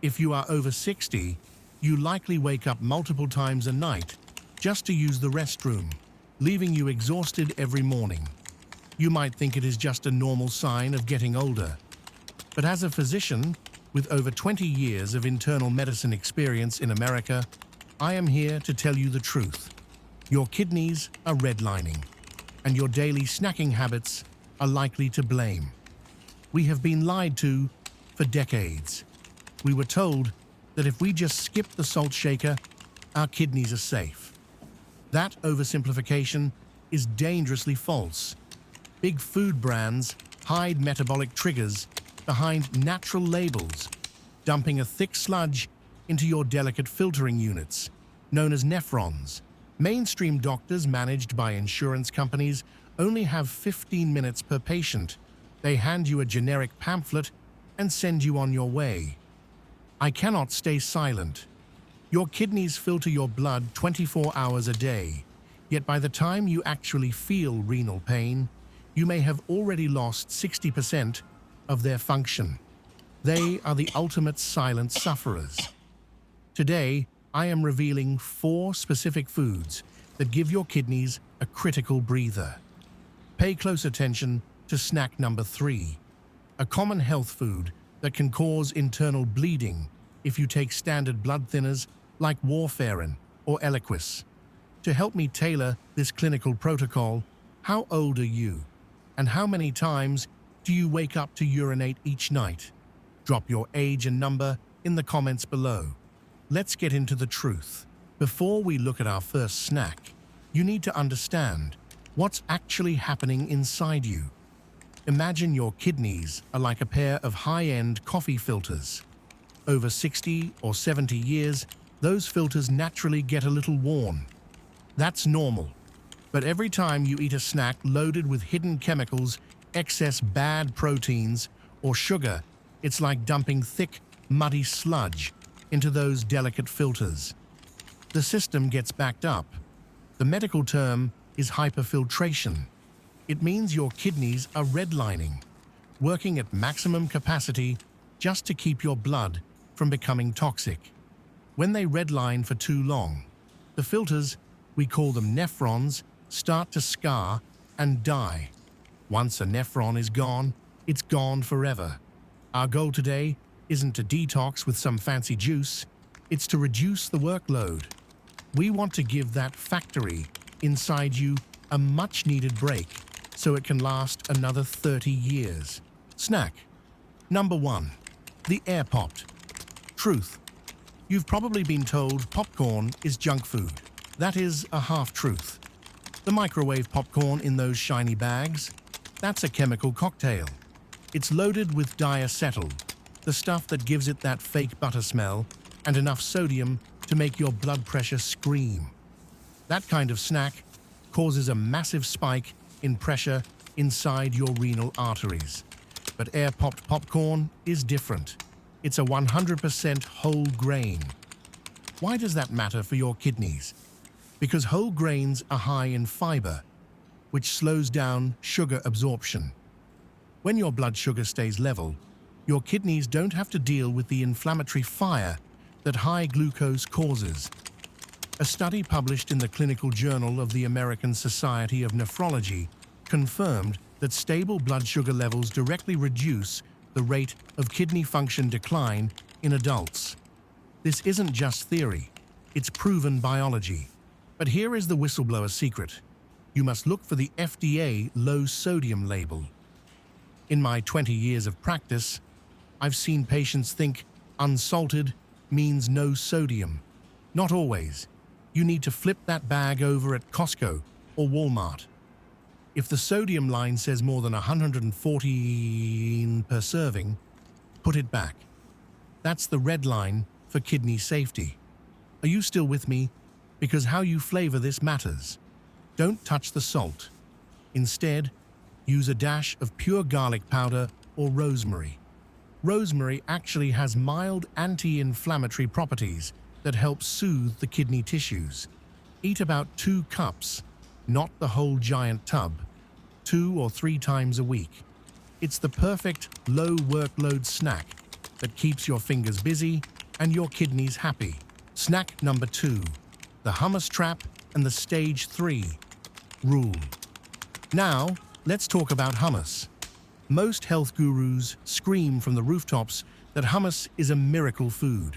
If you are over 60, you likely wake up multiple times a night just to use the restroom, leaving you exhausted every morning. You might think it is just a normal sign of getting older. But as a physician with over 20 years of internal medicine experience in America, I am here to tell you the truth. Your kidneys are redlining, and your daily snacking habits are likely to blame. We have been lied to for decades. We were told that if we just skip the salt shaker, our kidneys are safe. That oversimplification is dangerously false. Big food brands hide metabolic triggers behind natural labels, dumping a thick sludge into your delicate filtering units, known as nephrons. Mainstream doctors managed by insurance companies only have 15 minutes per patient. They hand you a generic pamphlet and send you on your way. I cannot stay silent. Your kidneys filter your blood 24 hours a day, yet by the time you actually feel renal pain, you may have already lost 60% of their function. They are the ultimate silent sufferers. Today, I am revealing 4 specific foods that give your kidneys a critical breather. Pay close attention to snack number 3, a common health food that can cause internal bleeding if you take standard blood thinners like Warfarin or Eliquis. To help me tailor this clinical protocol, how old are you? And how many times do you wake up to urinate each night? Drop your age and number in the comments below. Let's get into the truth. Before we look at our first snack, you need to understand what's actually happening inside you. Imagine your kidneys are like a pair of high-end coffee filters. Over 60 or 70 years, those filters naturally get a little worn. That's normal. But every time you eat a snack loaded with hidden chemicals, excess bad proteins, or sugar, it's like dumping thick, muddy sludge into those delicate filters. The system gets backed up. The medical term is hyperfiltration. It means your kidneys are redlining, working at maximum capacity just to keep your blood from becoming toxic. When they redline for too long, the filters, we call them nephrons, start to scar and die. Once a nephron is gone, it's gone forever. Our goal today isn't to detox with some fancy juice, it's to reduce the workload. We want to give that factory inside you a much-needed break so it can last another 30 years. Snack number 1, the air-popped. Truth. You've probably been told popcorn is junk food. That is a half-truth. The microwave popcorn in those shiny bags, that's a chemical cocktail. It's loaded with diacetyl, the stuff that gives it that fake butter smell, and enough sodium to make your blood pressure scream. That kind of snack causes a massive spike in pressure inside your renal arteries. But air-popped popcorn is different. It's a 100% whole grain. Why does that matter for your kidneys? Because whole grains are high in fiber, which slows down sugar absorption. When your blood sugar stays level, your kidneys don't have to deal with the inflammatory fire that high glucose causes. A study published in the Clinical Journal of the American Society of Nephrology confirmed that stable blood sugar levels directly reduce the rate of kidney function decline in adults. This isn't just theory, it's proven biology. But here is the whistleblower secret. You must look for the FDA low sodium label. In my 20 years of practice, I've seen patients think unsalted means no sodium. Not always. You need to flip that bag over at Costco or Walmart. If the sodium line says more than 114 per serving, put it back. That's the red line for kidney safety. Are you still with me? Because how you flavor this matters. Don't touch the salt. Instead, use a dash of pure garlic powder or rosemary. Rosemary actually has mild anti-inflammatory properties that help soothe the kidney tissues. Eat about 2 cups, not the whole giant tub, 2 or 3 times a week. It's the perfect low workload snack. that keeps your fingers busy and your kidneys happy. Snack number 2, the hummus trap and the stage 3 rule. Now, let's talk about hummus. Most health gurus scream from the rooftops that hummus is a miracle food.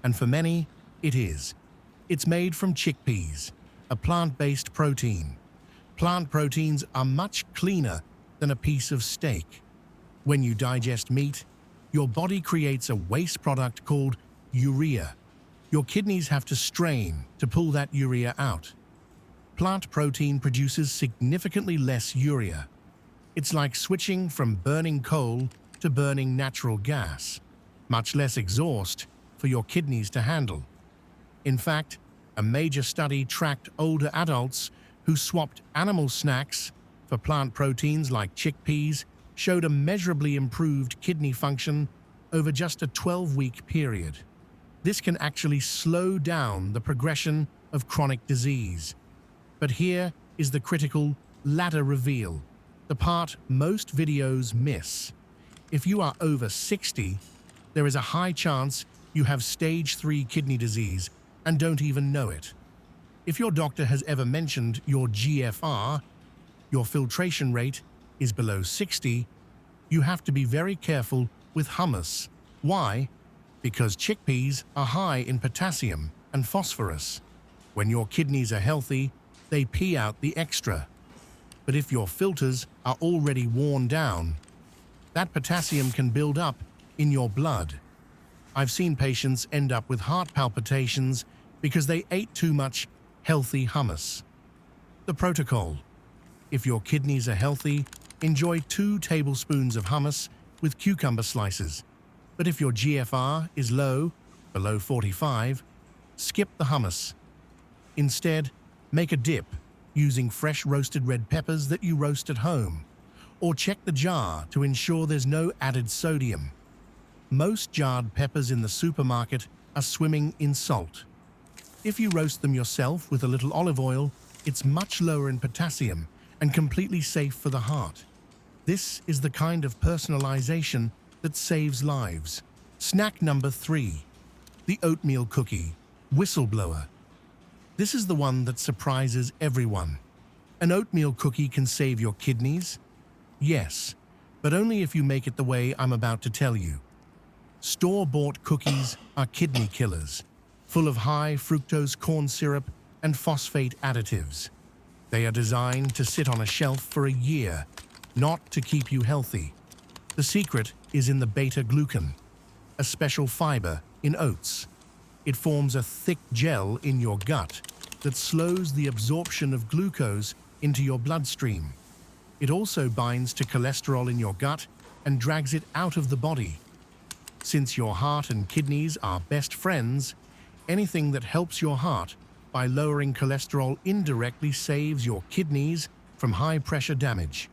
And for many, it is. It's made from chickpeas, a plant-based protein. Plant proteins are much cleaner than a piece of steak. When you digest meat, your body creates a waste product called urea. Your kidneys have to strain to pull that urea out. Plant protein produces significantly less urea. It's like switching from burning coal to burning natural gas. Much less exhaust for your kidneys to handle. In fact, a major study tracked older adults who swapped animal snacks for plant proteins like chickpeas showed a measurably improved kidney function over just a 12-week period. This can actually slow down the progression of chronic disease. But here is the critical ladder reveal, the part most videos miss. If you are over 60, there is a high chance you have stage 3 kidney disease and don't even know it. If your doctor has ever mentioned your GFR, your filtration rate, is below 60, you have to be very careful with hummus. Why? Because chickpeas are high in potassium and phosphorus. When your kidneys are healthy, they pee out the extra. But if your filters are already worn down, that potassium can build up in your blood. I've seen patients end up with heart palpitations because they ate too much healthy hummus. The protocol: if your kidneys are healthy, enjoy 2 tablespoons of hummus with cucumber slices. But if your GFR is low, below 45, skip the hummus. Instead, make a dip using fresh roasted red peppers that you roast at home, or check the jar to ensure there's no added sodium. Most jarred peppers in the supermarket are swimming in salt. If you roast them yourself with a little olive oil, it's much lower in potassium and completely safe for the heart. This is the kind of personalization that saves lives. Snack number 3, the oatmeal cookie, whistleblower. This is the one that surprises everyone. An oatmeal cookie can save your kidneys? Yes, but only if you make it the way I'm about to tell you. Store-bought cookies are kidney killers, full of high fructose corn syrup and phosphate additives. They are designed to sit on a shelf for a year, not to keep you healthy. The secret is in the beta-glucan, a special fiber in oats. It forms a thick gel in your gut that slows the absorption of glucose into your bloodstream. It also binds to cholesterol in your gut and drags it out of the body. Since your heart and kidneys are best friends, anything that helps your heart by lowering cholesterol indirectly saves your kidneys from high-pressure damage.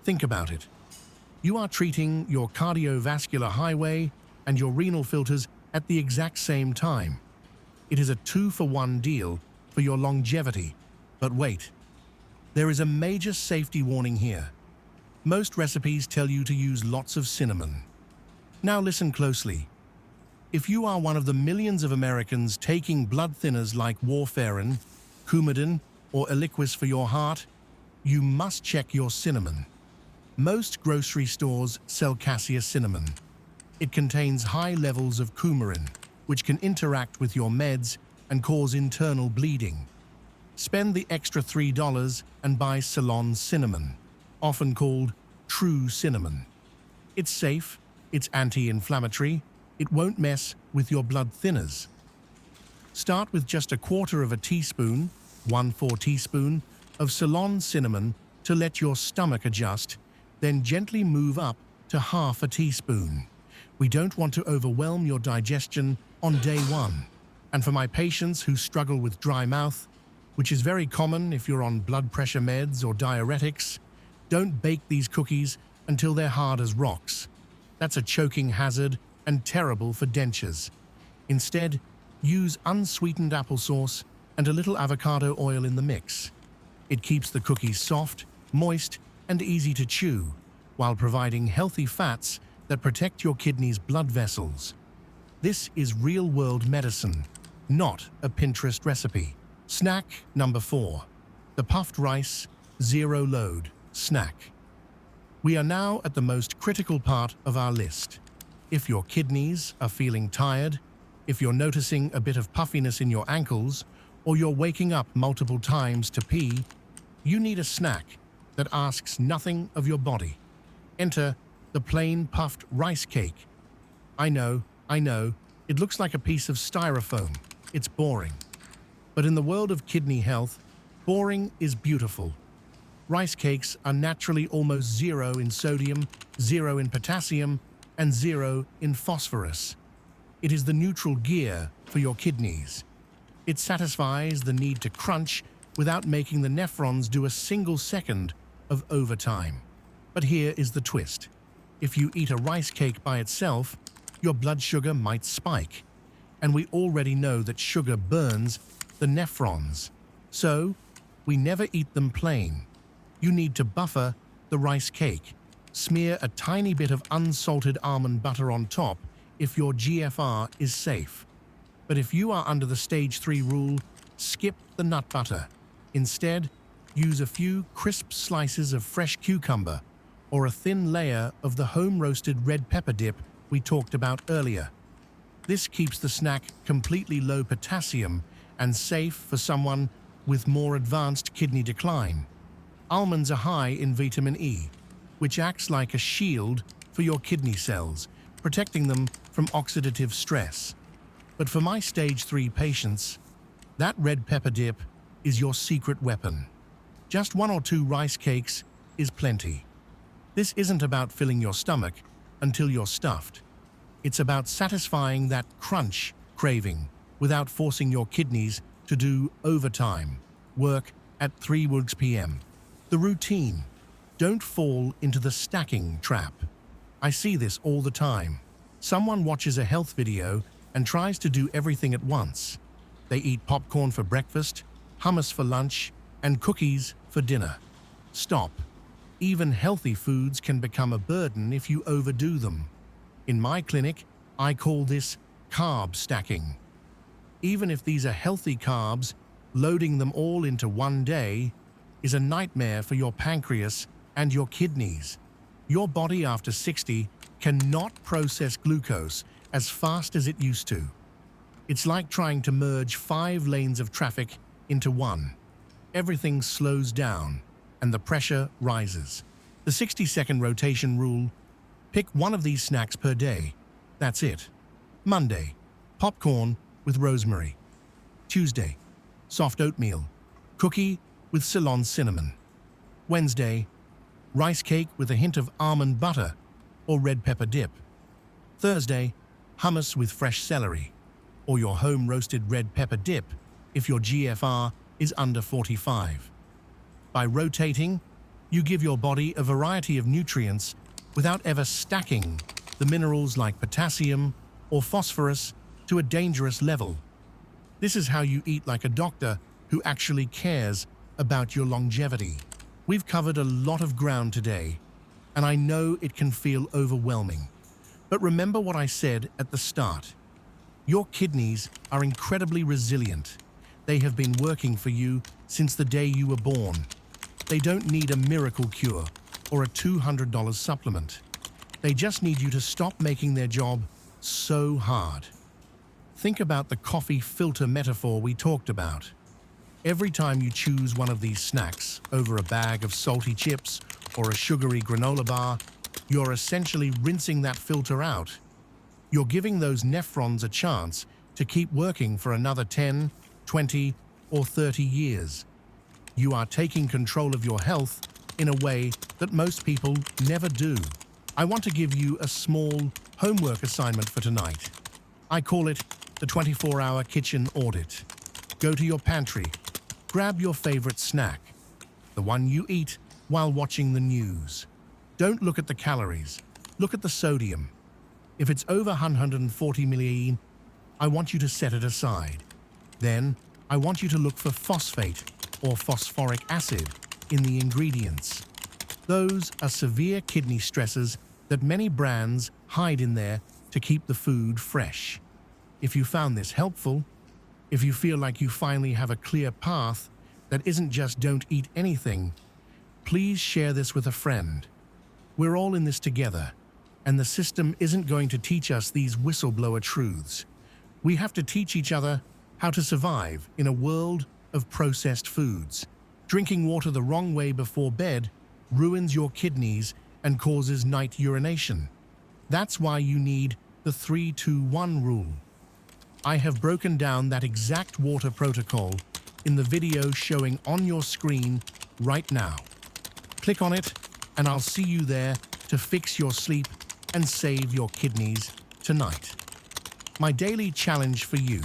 Think about it. You are treating your cardiovascular highway and your renal filters at the exact same time. It is a 2-for-1 deal for your longevity. But wait, there is a major safety warning here. Most recipes tell you to use lots of cinnamon. Now listen closely. If you are one of the millions of Americans taking blood thinners like Warfarin, Coumadin, or Eliquis for your heart, you must check your cinnamon. Most grocery stores sell cassia cinnamon. It contains high levels of coumarin, which can interact with your meds and cause internal bleeding. Spend the extra $3 and buy Ceylon cinnamon, often called true cinnamon. It's safe, it's anti-inflammatory, it won't mess with your blood thinners. Start with just 1/4 teaspoon, 1/4 teaspoon, of Ceylon cinnamon to let your stomach adjust, then gently move up to 1/2 teaspoon. We don't want to overwhelm your digestion on day 1. And for my patients who struggle with dry mouth, which is very common if you're on blood pressure meds or diuretics, don't bake these cookies until they're hard as rocks. That's a choking hazard and terrible for dentures. Instead, use unsweetened applesauce and a little avocado oil in the mix. It keeps the cookies soft, moist, and easy to chew, while providing healthy fats that protect your kidneys' blood vessels. This is real-world medicine, not a Pinterest recipe. Snack number 4. The puffed rice zero-load snack. We are now at the most critical part of our list. If your kidneys are feeling tired, if you're noticing a bit of puffiness in your ankles, or you're waking up multiple times to pee, you need a snack that asks nothing of your body. Enter the plain puffed rice cake. I know, it looks like a piece of styrofoam. It's boring. But in the world of kidney health, boring is beautiful. Rice cakes are naturally almost 0 in sodium, 0 in potassium, and 0 in phosphorus. It is the neutral gear for your kidneys. It satisfies the need to crunch without making the nephrons do a single second of overtime. But here is the twist. If you eat a rice cake by itself, your blood sugar might spike. And we already know that sugar burns the nephrons. So, we never eat them plain. You need to buffer the rice cake. Smear a tiny bit of unsalted almond butter on top if your GFR is safe. But if you are under the stage 3 rule, skip the nut butter. Instead, use a few crisp slices of fresh cucumber or a thin layer of the home-roasted red pepper dip we talked about earlier. This keeps the snack completely low potassium and safe for someone with more advanced kidney decline. Almonds are high in vitamin E, which acts like a shield for your kidney cells, protecting them from oxidative stress. But for my stage 3 patients, that red pepper dip is your secret weapon. Just 1 or 2 rice cakes is plenty. This isn't about filling your stomach until you're stuffed. It's about satisfying that crunch craving without forcing your kidneys to do overtime, work at 3 p.m. The routine. Don't fall into the stacking trap. I see this all the time. Someone watches a health video and tries to do everything at once. They eat popcorn for breakfast, hummus for lunch, and cookies for dinner. Stop. Even healthy foods can become a burden if you overdo them. In my clinic, I call this carb stacking. Even if these are healthy carbs, loading them all into one day is a nightmare for your pancreas and your kidneys. Your body after 60 cannot process glucose as fast as it used to. It's like trying to merge 5 lanes of traffic into one. Everything slows down and the pressure rises. The 60-second rotation rule: pick one of these snacks per day. That's it. Monday, popcorn with rosemary. Tuesday, soft oatmeal, cookie with Ceylon cinnamon. Wednesday, rice cake with a hint of almond butter or red pepper dip. Thursday, hummus with fresh celery, or your home-roasted red pepper dip if your GFR is under 45. By rotating, you give your body a variety of nutrients without ever stacking the minerals like potassium or phosphorus to a dangerous level. This is how you eat like a doctor who actually cares about your longevity. We've covered a lot of ground today, and I know it can feel overwhelming. But remember what I said at the start. Your kidneys are incredibly resilient. They have been working for you since the day you were born. They don't need a miracle cure or a $200 supplement. They just need you to stop making their job so hard. Think about the coffee filter metaphor we talked about. Every time you choose one of these snacks over a bag of salty chips or a sugary granola bar, you're essentially rinsing that filter out. You're giving those nephrons a chance to keep working for another 10, 20, or 30 years. You are taking control of your health in a way that most people never do. I want to give you a small homework assignment for tonight. I call it the 24-hour kitchen audit. Go to your pantry, grab your favorite snack, the one you eat while watching the news. Don't look at the calories, look at the sodium. If it's over 140 milliliters, I want you to set it aside. Then, I want you to look for phosphate or phosphoric acid in the ingredients. Those are severe kidney stressors that many brands hide in there to keep the food fresh. If you found this helpful, if you feel like you finally have a clear path that isn't just don't eat anything, please share this with a friend. We're all in this together, and the system isn't going to teach us these whistleblower truths. We have to teach each other how to survive in a world of processed foods. Drinking water the wrong way before bed ruins your kidneys and causes night urination. That's why you need the 3-2-1 rule. I have broken down that exact water protocol in the video showing on your screen right now. Click on it, and I'll see you there to fix your sleep and save your kidneys tonight. My daily challenge for you.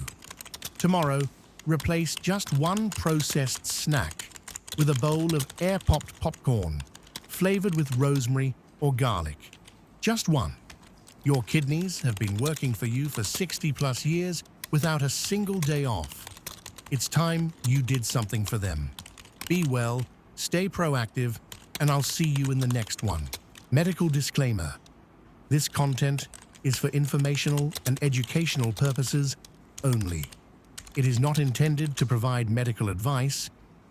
Tomorrow, replace just one processed snack with a bowl of air-popped popcorn, flavored with rosemary or garlic. Just one. Your kidneys have been working for you for 60+ years without a single day off. It's time you did something for them. Be well, stay proactive, and I'll see you in the next one. Medical disclaimer. This content is for informational and educational purposes only. It is not intended to provide medical advice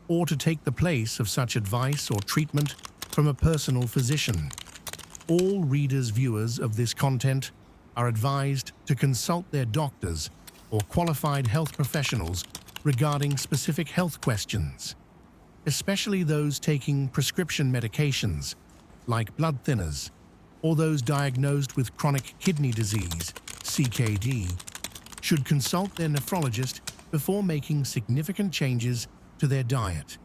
or to take the place of such advice or treatment from a personal physician. All readers, viewers of this content are advised to consult their doctors or qualified health professionals regarding specific health questions, especially those taking prescription medications like blood thinners or those diagnosed with chronic kidney disease, CKD, should consult their nephrologist before making significant changes to their diet.